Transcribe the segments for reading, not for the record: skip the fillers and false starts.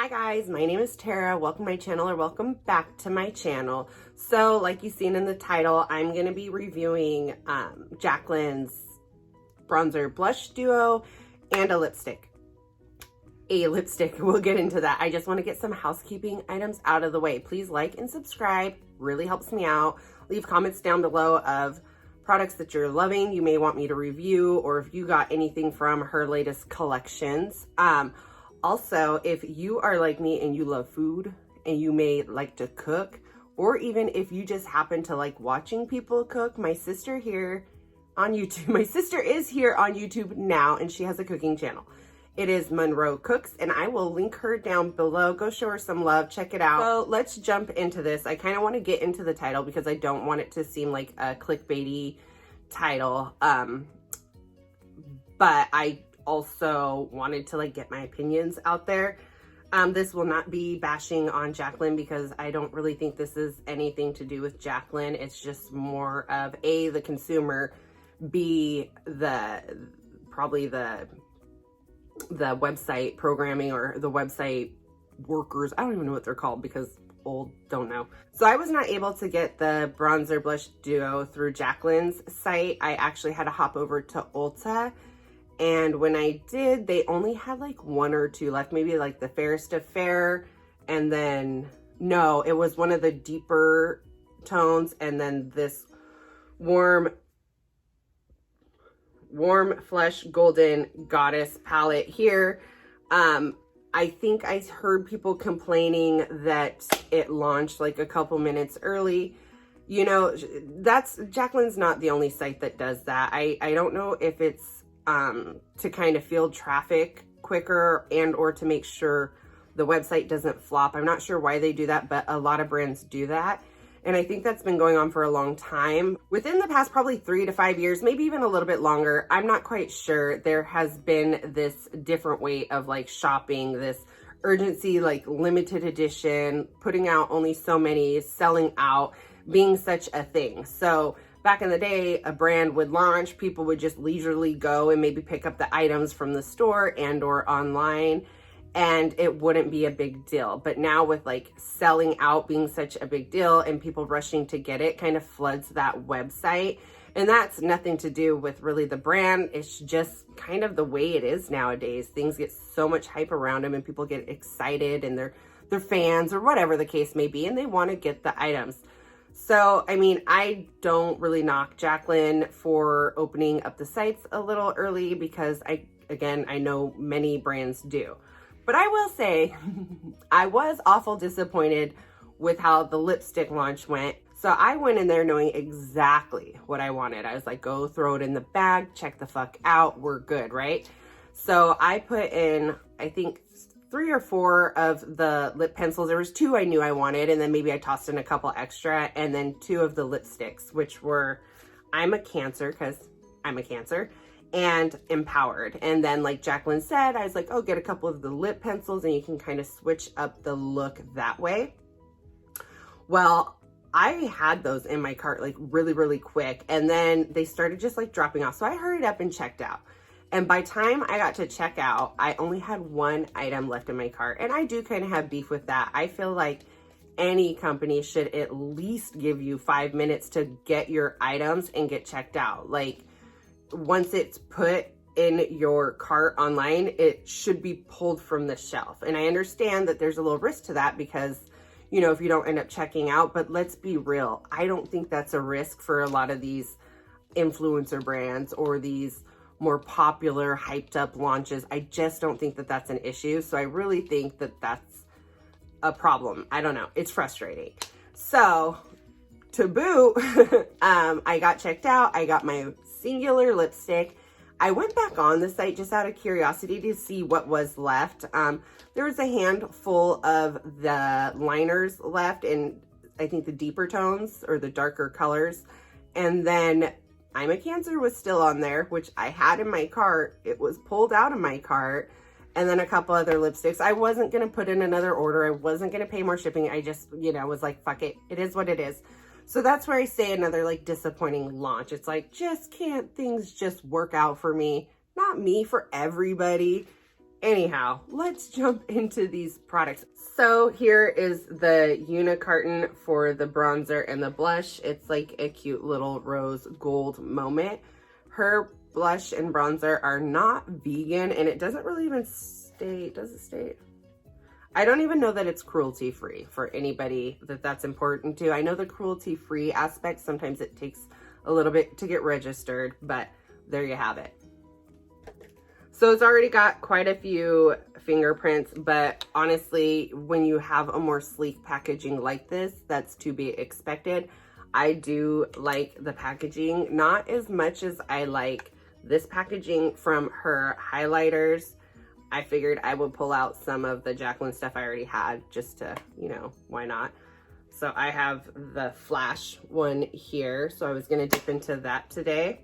Hi guys, my name is Tara. Welcome to my channel, or welcome back to my channel. So like you've seen in the title, I'm going to be reviewing Jaclyn's bronzer blush duo and a lipstick. We'll get into that. I just want to get some housekeeping items out of the way. Please like and subscribe, really helps me out. Leave comments down below of products that you're loving, you may want me to review, or if you got anything from her latest collections. Also, if you are like me and you love food and you may like to cook, or even if you just happen to like watching people cook, my sister here on YouTube, my sister is here on YouTube now, and she has a cooking channel. It is Monroe Cooks, and I will link her down below. Go show her some love, check it out. So let's jump into this. I kind of want to get into the title because I don't want it to seem like a clickbaity title. But I also wanted to like get my opinions out there. This will not be bashing on Jaclyn because I don't really think this is anything to do with Jaclyn. It's just more of A, the consumer, B, probably the website programming or the website workers. I don't even know what they're called because old, don't know. So I was not able to get the bronzer blush duo through Jaclyn's site. I actually had to hop over to Ulta. And when I did, they only had like one or two left, maybe like the Fairest of Fair. And then, no, it was one of the deeper tones. And then this warm flesh golden goddess palette here. I think I heard people complaining that it launched like a couple minutes early. You know, Jaclyn's not the only site that does that. I don't know if it's to kind of field traffic quicker and or to make sure the website doesn't flop. I'm not sure why they do that, but a lot of brands do that. And I think that's been going on for a long time. Within the past probably 3 to 5 years, maybe even a little bit longer, I'm not quite sure, there has been this different way of like shopping, this urgency, like limited edition, putting out only so many, selling out, being such a thing. So back in the day, a brand would launch, people would just leisurely go and maybe pick up the items from the store and or online, and it wouldn't be a big deal. But now with like selling out being such a big deal and people rushing to get it, kind of floods that website. And that's nothing to do with really the brand. It's just kind of the way it is nowadays. Things get so much hype around them and people get excited and they're fans or whatever the case may be, and they want to get the items. So, I mean, I don't really knock Jaclyn for opening up the sites a little early because I know many brands do. But I will say, I was awful disappointed with how the lipstick launch went. So I went in there knowing exactly what I wanted. I was like, go throw it in the bag, check the fuck out, we're good, right? So I put in, I think, 3 or 4 of the lip pencils. There was 2 I knew I wanted, and then maybe I tossed in a couple extra, and then 2 of the lipsticks, which were I'm a Cancer, because I'm a Cancer, and Empowered. And then like Jaclyn said, I was like, oh, get a couple of the lip pencils and you can kind of switch up the look that way. Well, I had those in my cart like really, really quick, and then they started just like dropping off. So I hurried up and checked out. And by time I got to check out, I only had 1 item left in my cart. And I do kind of have beef with that. I feel like any company should at least give you 5 minutes to get your items and get checked out. Like once it's put in your cart online, it should be pulled from the shelf. And I understand that there's a little risk to that because, you know, if you don't end up checking out, but let's be real. I don't think that's a risk for a lot of these influencer brands or these more popular, hyped up launches. I just don't think that that's an issue. So I really think that that's a problem. I don't know. It's frustrating. So to boot, I got checked out. I got my singular lipstick. I went back on the site just out of curiosity to see what was left. There was a handful of the liners left in, I think, the deeper tones or the darker colors. And then I'm a Cancer was still on there, which I had in my cart. It was pulled out of my cart. And then a couple other lipsticks. I wasn't going to put in another order. I wasn't going to pay more shipping. I just, you know, was like, fuck it. It is what it is. So that's where I say another like disappointing launch. It's like, just can't things just work out for me? Not me, for everybody. Anyhow, let's jump into these products. So here is the unicarton for the bronzer and the blush. It's like a cute little rose gold moment. Her blush and bronzer are not vegan, and it doesn't really even state, does it state? I don't even know that it's cruelty free for anybody that's important to. I know the cruelty free aspect, sometimes it takes a little bit to get registered, but there you have it. So it's already got quite a few fingerprints, but honestly, when you have a more sleek packaging like this, that's to be expected. I do like the packaging, not as much as I like this packaging from her highlighters. I figured I would pull out some of the Jaclyn stuff I already had just to, you know, why not? So I have the Flash one here, so I was gonna dip into that today.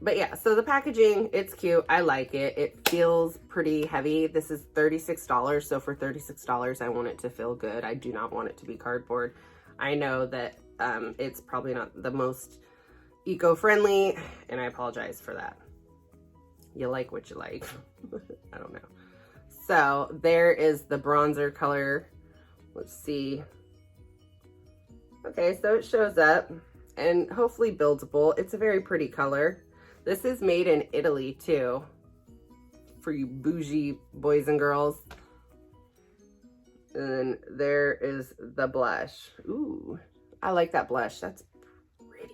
But yeah, so the packaging, it's cute. I like it. It feels pretty heavy. This is $36. So for $36, I want it to feel good. I do not want it to be cardboard. I know that it's probably not the most eco-friendly, and I apologize for that. You like what you like. I don't know. So there is the bronzer color. Let's see. Okay, so it shows up and hopefully buildable. It's a very pretty color. This is made in Italy too, for you bougie boys and girls. And there is the blush. Ooh, I like that blush. That's pretty.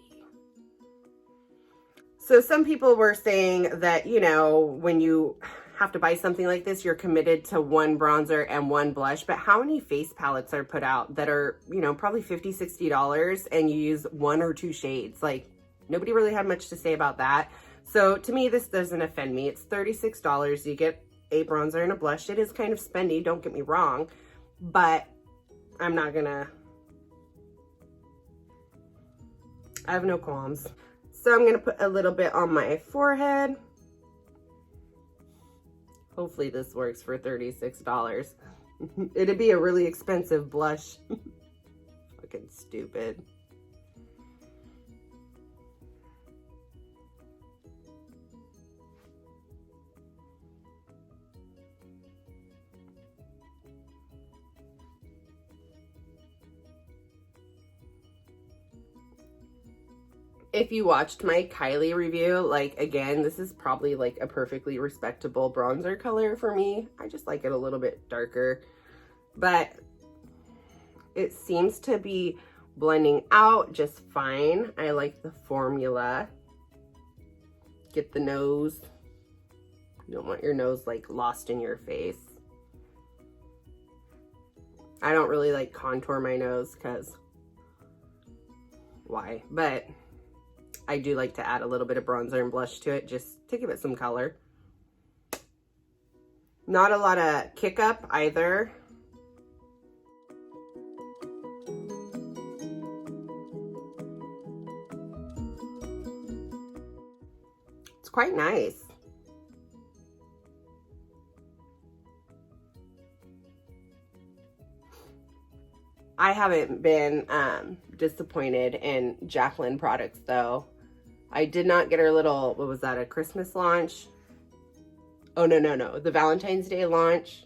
So some people were saying that, you know, when you have to buy something like this, you're committed to one bronzer and one blush. But how many face palettes are put out that are, you know, probably $50, $60 and you use one or two shades? Like, nobody really had much to say about that. So to me, this doesn't offend me. It's $36. You get a bronzer and a blush. It is kind of spendy, don't get me wrong, but I'm not gonna, I have no qualms. So I'm gonna put a little bit on my forehead. Hopefully this works for $36. It'd be a really expensive blush. Fucking stupid. If you watched my Kylie review, like, again, this is probably like a perfectly respectable bronzer color for me. I just like it a little bit darker, but it seems to be blending out just fine. I like the formula. Get the nose. You don't want your nose like lost in your face. I don't really like contour my nose because why? But I do like to add a little bit of bronzer and blush to it just to give it some color. Not a lot of kick up either. It's quite nice. I haven't been disappointed in Jaclyn products though. I did not get her little, what was that, a Christmas launch? Oh, no, the Valentine's Day launch.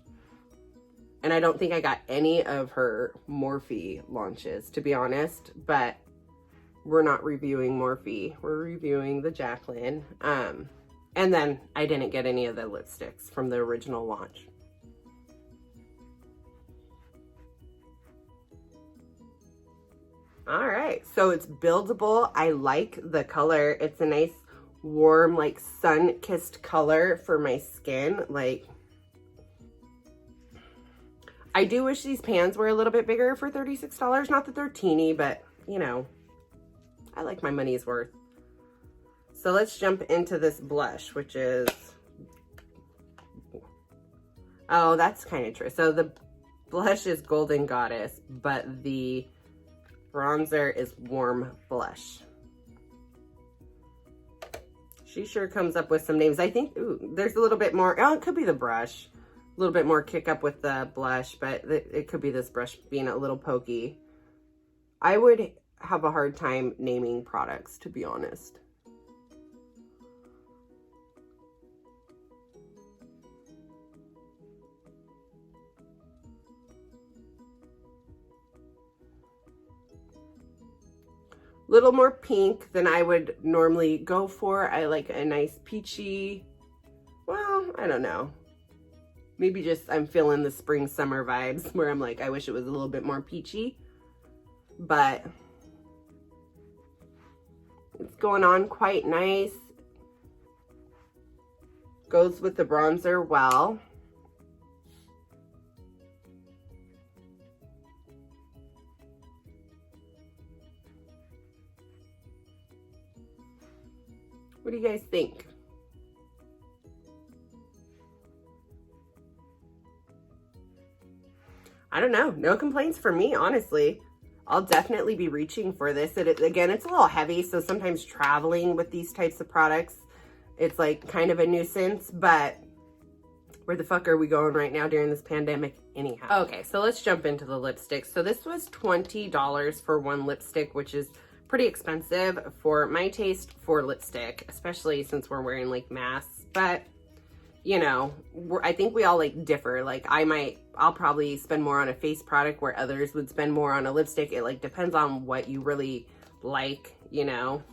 And I don't think I got any of her Morphe launches, to be honest, but we're not reviewing Morphe. We're reviewing the Jaclyn. And then I didn't get any of the lipsticks from the original launch. All right, so it's buildable. I like the color. It's a nice, warm, like sun-kissed color for my skin. Like, I do wish these pans were a little bit bigger for $36. Not that they're teeny, but, you know, I like my money's worth. So let's jump into this blush, which is, oh, that's kind of true. So the blush is Golden Goddess, but the bronzer is Warm Blush. She sure comes up with some names. I think, ooh, there's a little bit more, oh, it could be the brush. A little bit more kick up with the blush, but it could be this brush being a little pokey. I would have a hard time naming products, to be honest. little more pink than I would normally go for. I like a nice peachy, well, I don't know. Maybe just I'm feeling the spring summer vibes where I'm like, I wish it was a little bit more peachy, but it's going on quite nice. Goes with the bronzer well. What do you guys think? I don't know. No complaints for me, honestly. I'll definitely be reaching for this. Again, it's a little heavy, so sometimes traveling with these types of products, it's like kind of a nuisance, but where the fuck are we going right now during this pandemic anyhow? Okay, so let's jump into the lipsticks. So this was $20 for one lipstick, which is pretty expensive for my taste for lipstick, especially since we're wearing like masks, but you know, I think we all like differ. Like I'll probably spend more on a face product where others would spend more on a lipstick. It like depends on what you really like, you know.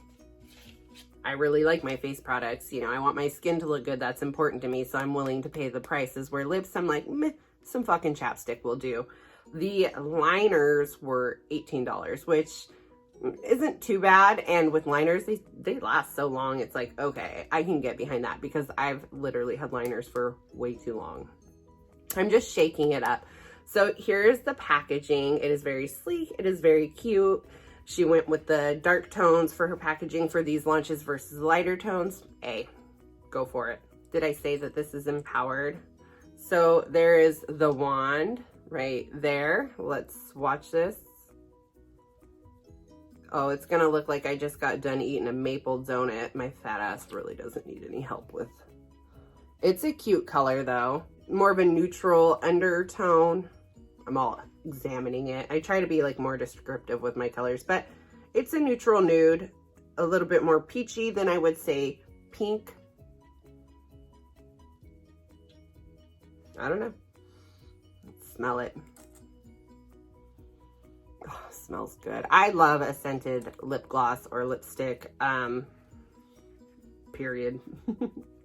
I really like my face products, you know, I want my skin to look good. That's important to me, so I'm willing to pay the prices. Where lips, I'm like, meh, some fucking chapstick will do. The liners were $18, which isn't too bad, and with liners they last so long. It's like, okay, I can get behind that because I've literally had liners for way too long. I'm just shaking it up. So here's the packaging. It is very sleek, it is very cute. She went with the dark tones for her packaging for these launches versus lighter tones. Hey, go for it. Did I say that this is empowered? So there is the wand right there. Let's watch this. Oh, it's gonna look like I just got done eating a maple donut. My fat ass really doesn't need any help with. It's a cute color though. More of a neutral undertone. I'm all examining it. I try to be like more descriptive with my colors, but it's a neutral nude, a little bit more peachy than I would say pink. I don't know. Let's smell it. Oh, smells good. I love a scented lip gloss or lipstick, period.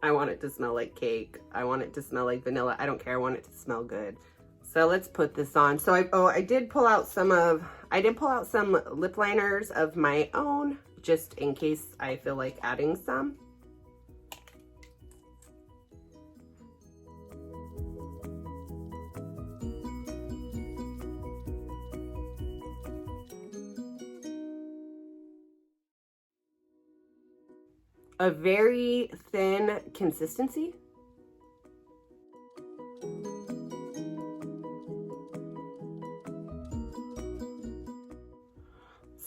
I want it to smell like cake. I want it to smell like vanilla. I don't care. I want it to smell good. So let's put this on. So I did pull out some lip liners of my own, just in case I feel like adding some. A very thin consistency.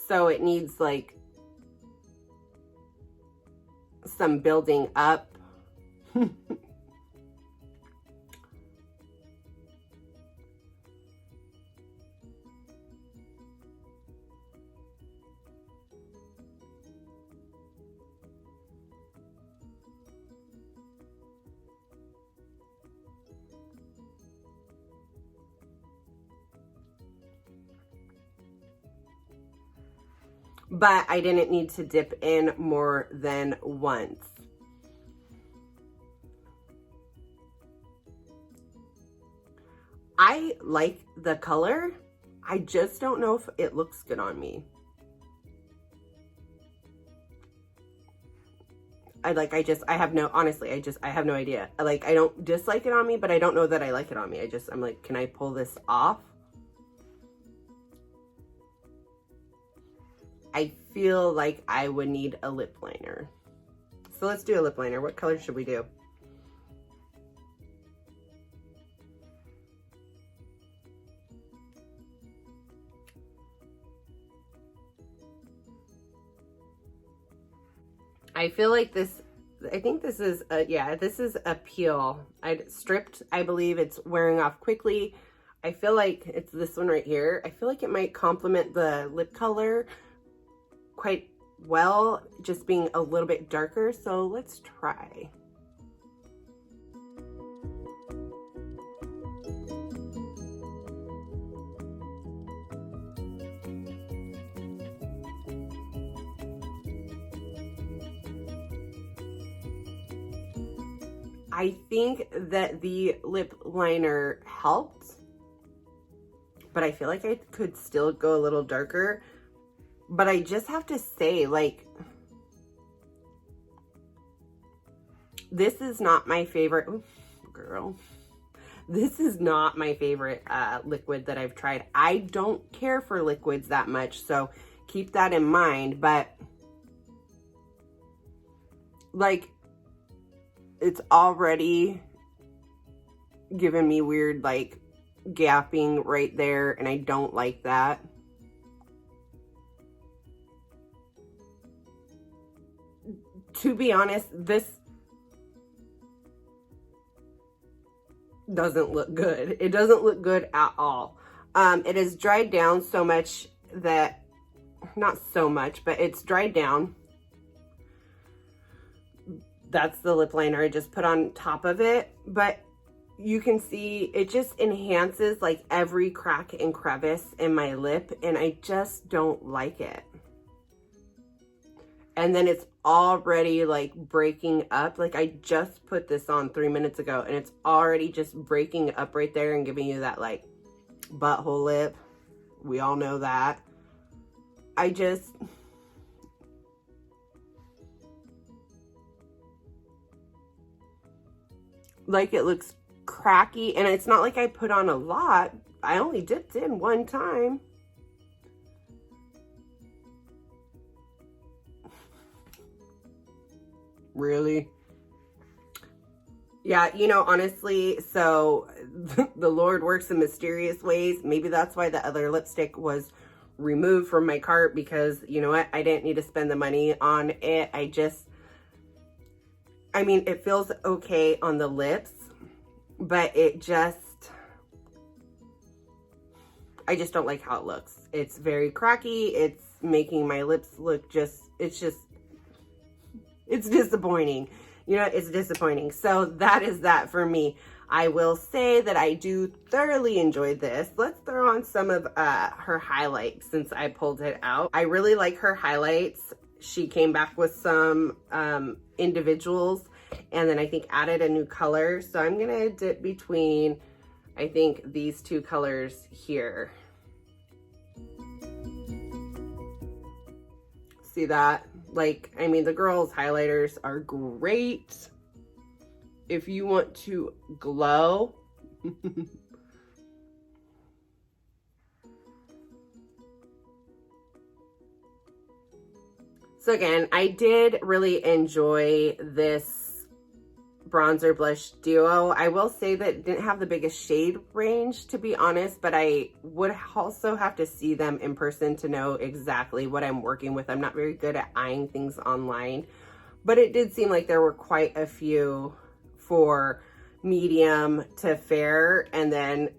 So it needs like some building up. But I didn't need to dip in more than once. I like the color. I just don't know if it looks good on me. I have no idea. Like, I don't dislike it on me, but I don't know that I like it on me. I'm like, can I pull this off? I feel like I would need a lip liner. So let's do a lip liner. What color should we do? I feel like this, I think this is, this is a peel. Stripped, I believe it's wearing off quickly. I feel like it's this one right here. I feel like it might complement the lip color quite well, just being a little bit darker. So let's try. I think that the lip liner helped, but I feel like I could still go a little darker. But I just have to say, like, this is not my favorite. Ooh, girl. This is not my favorite liquid that I've tried. I don't care for liquids that much, so keep that in mind. But, like, it's already giving me weird, like, gapping right there, and I don't like that. To be honest, this doesn't look good. It doesn't look good at all. It has dried down so much that, not so much, but it's dried down. That's the lip liner I just put on top of it, but you can see it just enhances like every crack and crevice in my lip, and I just don't like it. And then it's already like breaking up. Like, I just put this on 3 minutes ago, and it's already just breaking up right there and giving you that like butthole lip. We all know that. I just, like, it looks cracky, and it's not like I put on a lot. I only dipped in one time. Really? Yeah, you know, honestly, so the Lord works in mysterious ways. Maybe that's why the other lipstick was removed from my cart, because, you know what, I didn't need to spend the money on it. I mean, it feels okay on the lips, but I just don't like how it looks. It's very cracky. It's making my lips look it's disappointing. You know, it's disappointing. So that is that for me. I will say that I do thoroughly enjoy this. Let's throw on some of her highlights since I pulled it out. I really like her highlights. She came back with some individuals, and then I think added a new color. So I'm gonna dip between, I think, these two colors here. See that? Like, I mean, the girls' highlighters are great if you want to glow. So again, I did really enjoy this bronzer blush duo. I will say that it didn't have the biggest shade range, to be honest, but I would also have to see them in person to know exactly what I'm working with. I'm not very good at eyeing things online, but it did seem like there were quite a few for medium to fair, and then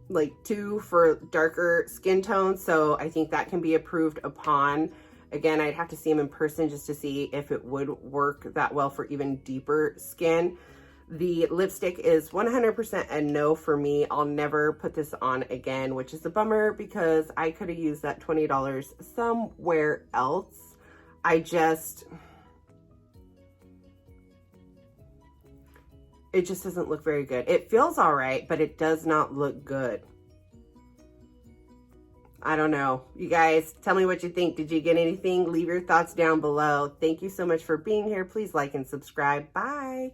like 2 for darker skin tones. So I think that can be improved upon. Again, I'd have to see them in person just to see if it would work that well for even deeper skin. The lipstick is 100% a no for me. I'll never put this on again, which is a bummer because I could have used that $20 somewhere else. It just doesn't look very good. It feels all right, but it does not look good. I don't know. You guys, tell me what you think. Did you get anything? Leave your thoughts down below. Thank you so much for being here. Please like and subscribe. Bye.